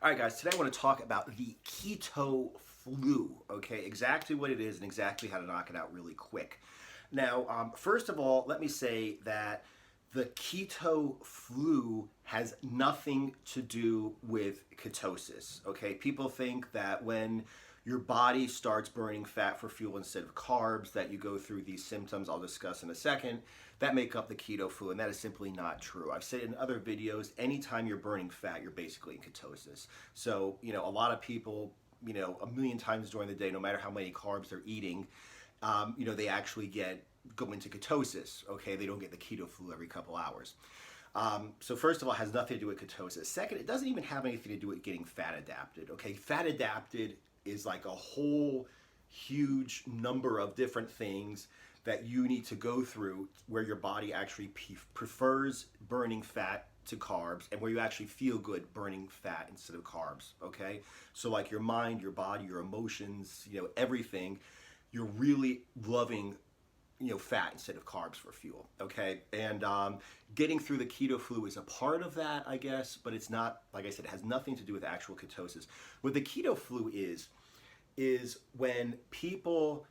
All right, guys, today I want to talk about the keto flu, okay? Exactly what it is and exactly how to knock it out really quick. Now, first of all, let me say that the keto flu has nothing to do with ketosis, okay? People think that when your body starts burning fat for fuel instead of carbs, that you go through these symptoms I'll discuss in a second that make up the keto flu, and that is simply not true. I've said in other videos, anytime you're burning fat, you're basically in ketosis. So, a lot of people, a million times during the day, no matter how many carbs they're eating, they actually go into ketosis. Okay, they don't get the keto flu every couple hours. So first of all, it has nothing to do with ketosis. Second, it doesn't even have anything to do with getting fat adapted. Okay, fat adapted is like a whole huge number of different things that you need to go through where your body actually prefers burning fat to carbs and where you actually feel good burning fat instead of carbs. Okay, so like your mind, your body, your emotions, everything, you're really loving fat instead of carbs for fuel. Okay, and getting through the keto flu is a part of that, I guess, but it's not. Like I said, it has nothing to do with actual ketosis. What the keto flu is when people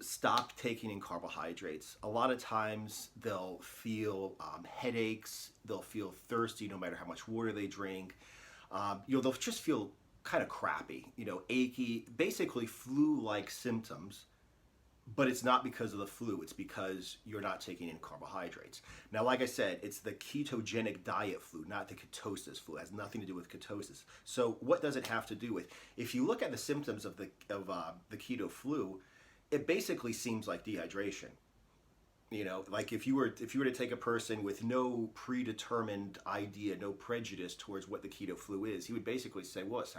stop taking in carbohydrates. A lot of times they'll feel headaches, they'll feel thirsty no matter how much water they drink. They'll just feel kind of crappy, achy, basically flu-like symptoms. But it's not because of the flu, it's because you're not taking in carbohydrates. Now, like I said, it's the ketogenic diet flu, not the ketosis flu. It has nothing to do with ketosis. So what does it have to do with? If you look at the symptoms of the keto flu, it basically seems like dehydration. Like if you were to take a person with no predetermined idea, no prejudice towards what the keto flu is, he would basically say, well, it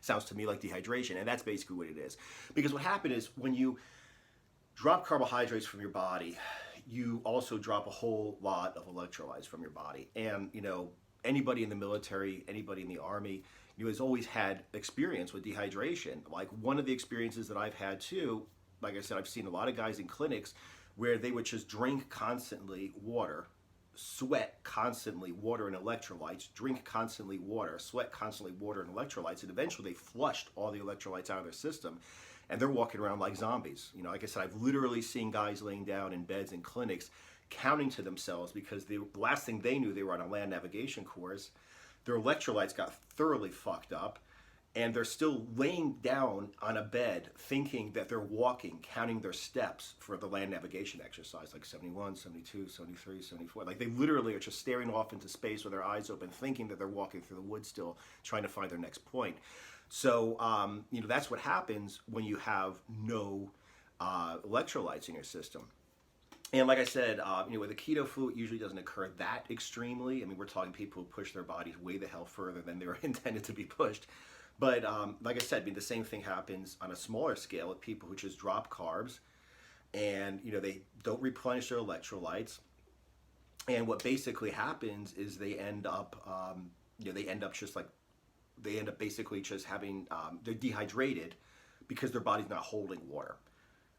sounds to me like dehydration. And that's basically what it is. Because what happened is when you drop carbohydrates from your body, you also drop a whole lot of electrolytes from your body. And, anybody in the military, anybody in the army, has always had experience with dehydration. Like one of the experiences that I've had too, like I said, I've seen a lot of guys in clinics where they would just drink constantly water, sweat constantly water and electrolytes, drink constantly water, sweat constantly water and electrolytes, and eventually they flushed all the electrolytes out of their system and they're walking around like zombies. Like I said, I've literally seen guys laying down in beds in clinics counting to themselves because the last thing they knew, they were on a land navigation course. Their electrolytes got thoroughly fucked up and they're still laying down on a bed thinking that they're walking, counting their steps for the land navigation exercise, like 71, 72, 73, 74. Like they literally are just staring off into space with their eyes open, thinking that they're walking through the woods still, trying to find their next point. So, that's what happens when you have no electrolytes in your system. And like I said, with the keto flu, it usually doesn't occur that extremely. I mean, we're talking people who push their bodies way the hell further than they were intended to be pushed. But like I said, the same thing happens on a smaller scale with people who just drop carbs and, they don't replenish their electrolytes. And what basically happens is they end up basically just having, they're dehydrated because their body's not holding water.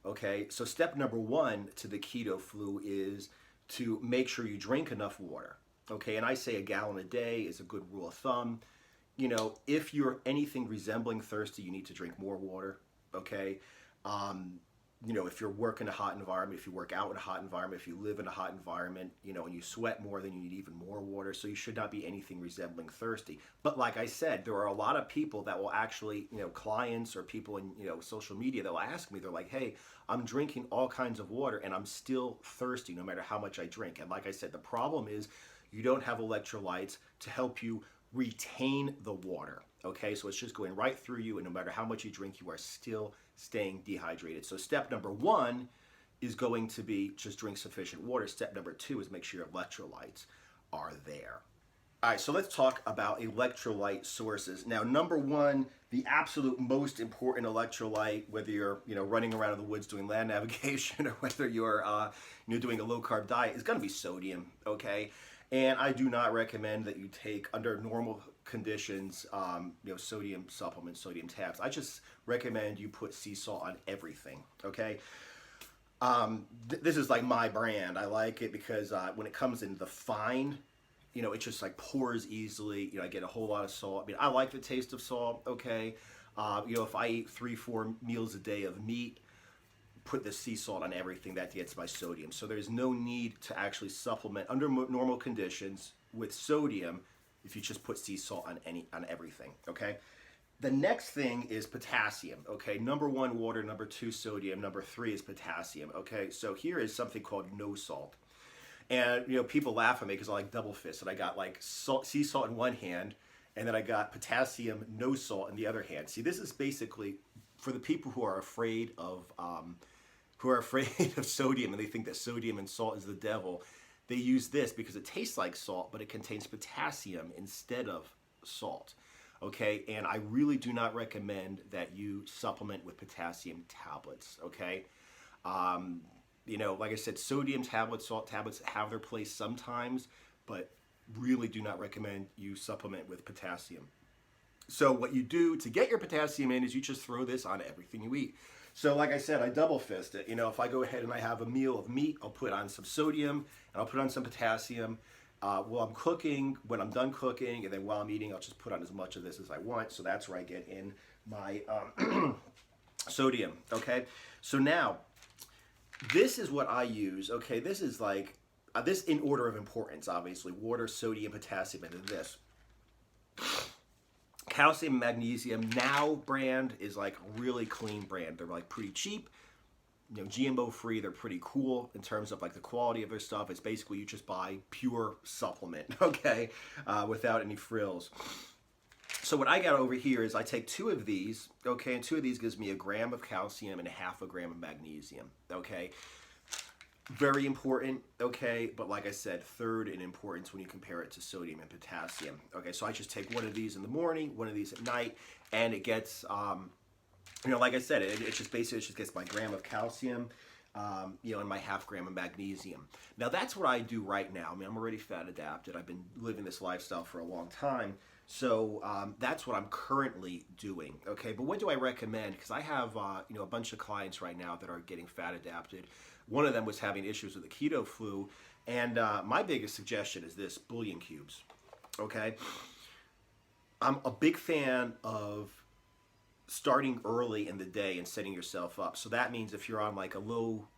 Okay, so step number one to the keto flu is to make sure you drink enough water. Okay, and I say a gallon a day is a good rule of thumb. If you're anything resembling thirsty, you need to drink more water. Okay, if you're working in a hot environment, if you work out in a hot environment, if you live in a hot environment, and you sweat more, then you need even more water. So you should not be anything resembling thirsty. But like I said, there are a lot of people that will actually, clients or people in, social media that will ask me, they're like, hey, I'm drinking all kinds of water and I'm still thirsty no matter how much I drink. And like I said, the problem is you don't have electrolytes to help you retain the water. Okay, so it's just going right through you, and no matter how much you drink, you are still staying dehydrated. So step number one is going to be just drink sufficient water. Step number two is make sure your electrolytes are there. All right, so let's talk about electrolyte sources. Now, number one, the absolute most important electrolyte, whether you're running around in the woods doing land navigation or whether you're doing a low carb diet, is going to be sodium. Okay, and I do not recommend that you take under normal conditions, sodium supplements, sodium tabs. I just recommend you put sea salt on everything. Okay. This is like my brand. I like it because when it comes in the fine it just like pours easily. I get a whole lot of salt. I mean, I like the taste of salt. Okay, if I eat 3-4 meals a day of meat, put the sea salt on everything, that gets my sodium. So there's no need to actually supplement under normal conditions with sodium if you just put sea salt on everything. Okay. The next thing is potassium. Okay, number one, water. Number two, sodium. Number three is potassium. Okay, so here is something called no salt. And people laugh at me because I like double fist, and I got like sea salt in one hand, and then I got potassium, no salt in the other hand. See, this is basically for the people who are afraid of sodium, and they think that sodium and salt is the devil. They use this because it tastes like salt, but it contains potassium instead of salt. Okay, and I really do not recommend that you supplement with potassium tablets. Okay, like I said, sodium tablets, salt tablets have their place sometimes, but really do not recommend you supplement with potassium. So what you do to get your potassium in is you just throw this on everything you eat. So like I said, I double fist it. If I go ahead and I have a meal of meat, I'll put on some sodium and I'll put on some potassium. While I'm cooking, when I'm done cooking, and then while I'm eating, I'll just put on as much of this as I want. So that's where I get in my sodium. Okay, so now this is what I use. Okay, this is like this in order of importance. Obviously, water, sodium, potassium, and then this. Calcium, magnesium. Now brand is like a really clean brand. They're like pretty cheap. GMO free. They're pretty cool in terms of like the quality of their stuff. It's basically you just buy pure supplement, okay, without any frills. So what I got over here is I take 2 of these, okay, and 2 of these gives me 1 gram of calcium and 0.5 gram of magnesium, okay. Very important, okay, but like I said, third in importance when you compare it to sodium and potassium. Okay, so I just take 1 of these in the morning, 1 of these at night, and it gets, like I said, it just basically gets my gram of calcium, and my 0.5 gram of magnesium. Now that's what I do right now. I mean, I'm already fat adapted. I've been living this lifestyle for a long time. So that's what I'm currently doing. Okay, but what do I recommend? Because I have a bunch of clients right now that are getting fat adapted. One of them was having issues with the keto flu, and my biggest suggestion is this: bouillon cubes. Okay, I'm a big fan of starting early in the day and setting yourself up. So that means if you're on like a low,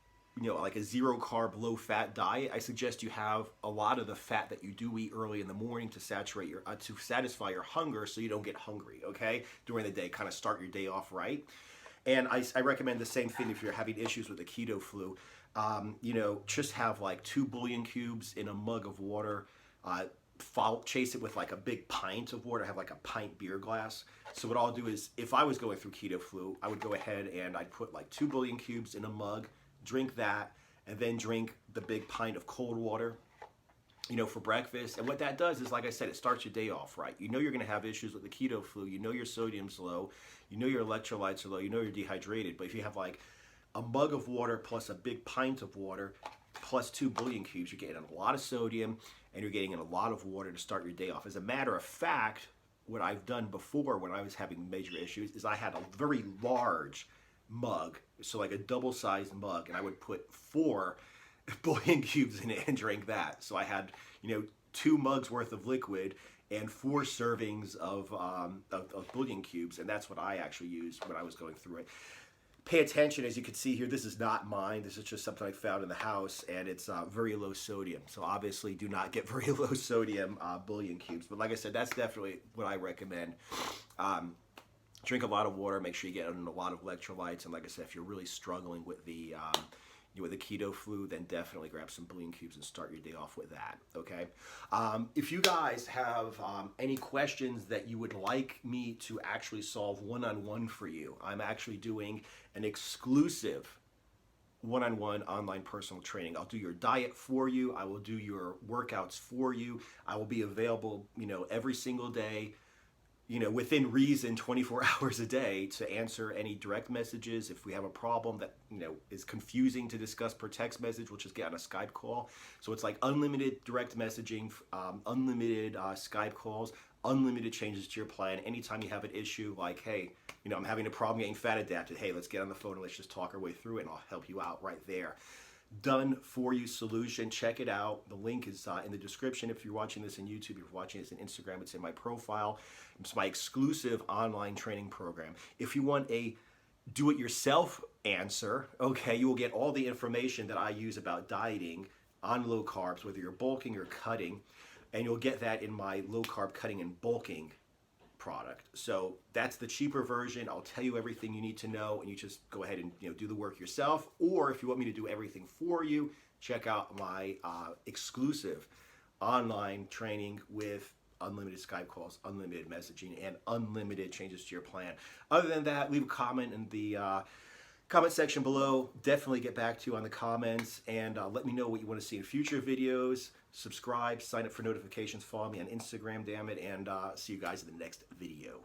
like a 0 carb, low fat diet, I suggest you have a lot of the fat that you do eat early in the morning to to satisfy your hunger, so you don't get hungry. Okay, during the day, kind of start your day off right. And I recommend the same thing if you're having issues with the keto flu. Just have like 2 bouillon cubes in a mug of water. Chase it with like a big pint of water. Have like a pint beer glass. So what I'll do is, if I was going through keto flu, I would go ahead and I'd put like 2 bouillon cubes in a mug, drink that, and then drink the big pint of cold water, for breakfast. And what that does is, like I said, it starts your day off right. You're going to have issues with the keto flu. Your sodium's low. Your electrolytes are low. You're dehydrated. But if you have like a mug of water plus a big pint of water plus 2 bouillon cubes, you're getting a lot of sodium and you're getting in a lot of water to start your day off. As a matter of fact, what I've done before when I was having major issues is I had a very large mug, so like a double-sized mug, and I would put 4 bouillon cubes in it and drink that. So I had, 2 mugs worth of liquid and 4 servings of bouillon cubes, and that's what I actually used when I was going through it. Pay attention, as you can see here, this is not mine. This is just something I found in the house, and it's very low sodium. So obviously do not get very low sodium bouillon cubes. But like I said, that's definitely what I recommend. Drink a lot of water, make sure you get in a lot of electrolytes. And like I said, if you're really struggling with the keto flu, then definitely grab some bouillon cubes and start your day off with that, okay? If you guys have any questions that you would like me to actually solve one-on-one for you, I'm actually doing an exclusive one-on-one online personal training. I'll do your diet for you. I will do your workouts for you. I will be available, every single day, within reason, 24 hours a day, to answer any direct messages. If we have a problem that, is confusing to discuss per text message, we'll just get on a Skype call. So it's like unlimited direct messaging, unlimited Skype calls, unlimited changes to your plan. Anytime you have an issue like, hey, I'm having a problem getting fat adapted. Hey, let's get on the phone and let's just talk our way through it, and I'll help you out right there. done for you solution. Check it out. The link is in the description. If you're watching this on YouTube, if you're watching this on Instagram, it's in my profile. It's my exclusive online training program. If you want a do-it-yourself answer, okay, you will get all the information that I use about dieting on low carbs, whether you're bulking or cutting, and you'll get that in my low carb cutting and bulking product. So that's the cheaper version. I'll tell you everything you need to know, and you just go ahead and do the work yourself. Or if you want me to do everything for you, check out my exclusive online training with unlimited Skype calls, unlimited messaging, and unlimited changes to your plan. Other than that, leave a comment in the comment section below. Definitely get back to you on the comments, and let me know what you want to see in future videos. Subscribe, sign up for notifications, follow me on Instagram, damn it, and see you guys in the next video.